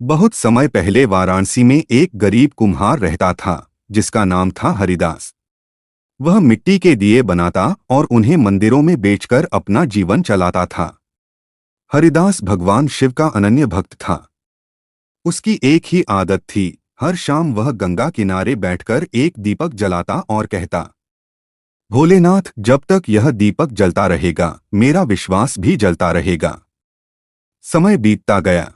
बहुत समय पहले वाराणसी में एक गरीब कुम्हार रहता था जिसका नाम था हरिदास। वह मिट्टी के दिए बनाता और उन्हें मंदिरों में बेचकर अपना जीवन चलाता था। हरिदास भगवान शिव का अनन्य भक्त था। उसकी एक ही आदत थी, हर शाम वह गंगा किनारे बैठकर एक दीपक जलाता और कहता, भोलेनाथ, जब तक यह दीपक जलता रहेगा मेरा विश्वास भी जलता रहेगा। समय बीतता गया।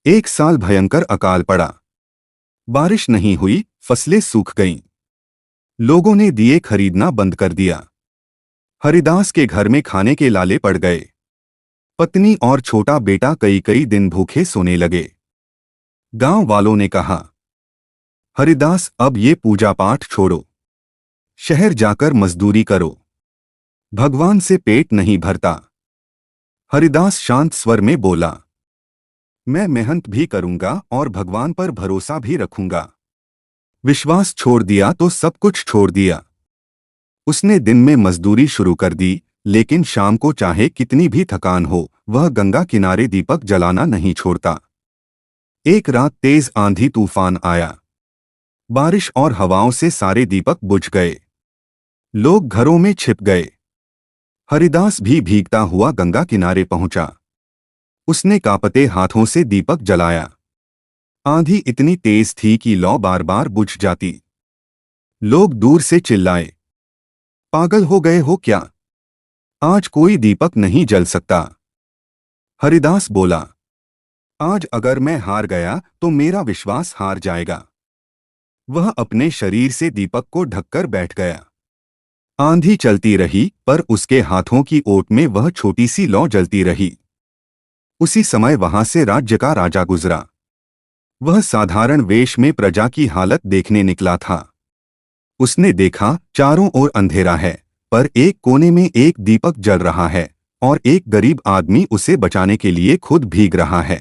एक साल भयंकर अकाल पड़ा। बारिश नहीं हुई, फसलें सूख गईं। लोगों ने दिए खरीदना बंद कर दिया। हरिदास के घर में खाने के लाले पड़ गए। पत्नी और छोटा बेटा कई कई दिन भूखे सोने लगे। गांव वालों ने कहा, हरिदास, अब ये पूजा पाठ छोड़ो, शहर जाकर मजदूरी करो, भगवान से पेट नहीं भरता। हरिदास शांत स्वर में बोला, मैं मेहनत भी करूंगा और भगवान पर भरोसा भी रखूंगा। विश्वास छोड़ दिया तो सब कुछ छोड़ दिया। उसने दिन में मजदूरी शुरू कर दी, लेकिन शाम को चाहे कितनी भी थकान हो वह गंगा किनारे दीपक जलाना नहीं छोड़ता। एक रात तेज आंधी तूफान आया। बारिश और हवाओं से सारे दीपक बुझ गए। लोग घरों में छिप गए। हरिदास भी भीगता हुआ गंगा किनारे पहुंचा। उसने कांपते हाथों से दीपक जलाया। आंधी इतनी तेज थी कि लौ बार बार बुझ जाती। लोग दूर से चिल्लाए, पागल हो गए हो क्या? आज कोई दीपक नहीं जल सकता। हरिदास बोला, आज अगर मैं हार गया तो मेरा विश्वास हार जाएगा। वह अपने शरीर से दीपक को ढककर बैठ गया। आंधी चलती रही पर उसके हाथों की ओट में वह छोटी सी लौ जलती रही। उसी समय वहां से राज्य का राजा गुजरा। वह साधारण वेश में प्रजा की हालत देखने निकला था। उसने देखा, चारों ओर अंधेरा है, पर एक कोने में एक दीपक जल रहा है और एक गरीब आदमी उसे बचाने के लिए खुद भीग रहा है।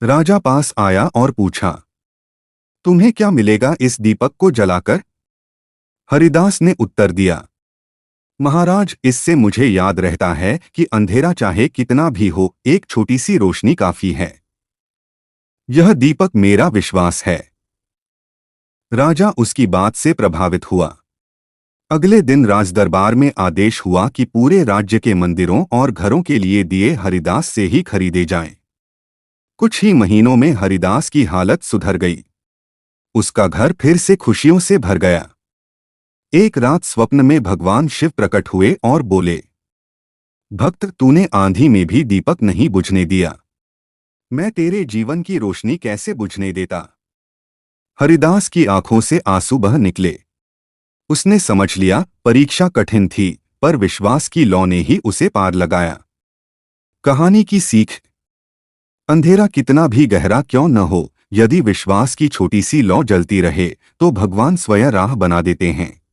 राजा पास आया और पूछा, तुम्हें क्या मिलेगा इस दीपक को जलाकर? हरिदास ने उत्तर दिया, महाराज, इससे मुझे याद रहता है कि अंधेरा चाहे कितना भी हो, एक छोटी सी रोशनी काफी है। यह दीपक मेरा विश्वास है। राजा उसकी बात से प्रभावित हुआ। अगले दिन राजदरबार में आदेश हुआ कि पूरे राज्य के मंदिरों और घरों के लिए दिए हरिदास से ही खरीदे जाएं। कुछ ही महीनों में हरिदास की हालत सुधर गई। उसका घर फिर से खुशियों से भर गया। एक रात स्वप्न में भगवान शिव प्रकट हुए और बोले, भक्त, तूने आंधी में भी दीपक नहीं बुझने दिया, मैं तेरे जीवन की रोशनी कैसे बुझने देता? हरिदास की आंखों से आंसू बह निकले। उसने समझ लिया, परीक्षा कठिन थी पर विश्वास की लौ ने ही उसे पार लगाया। कहानी की सीख, अंधेरा कितना भी गहरा क्यों न हो, यदि विश्वास की छोटी सी लौ जलती रहे तो भगवान स्वयं राह बना देते हैं।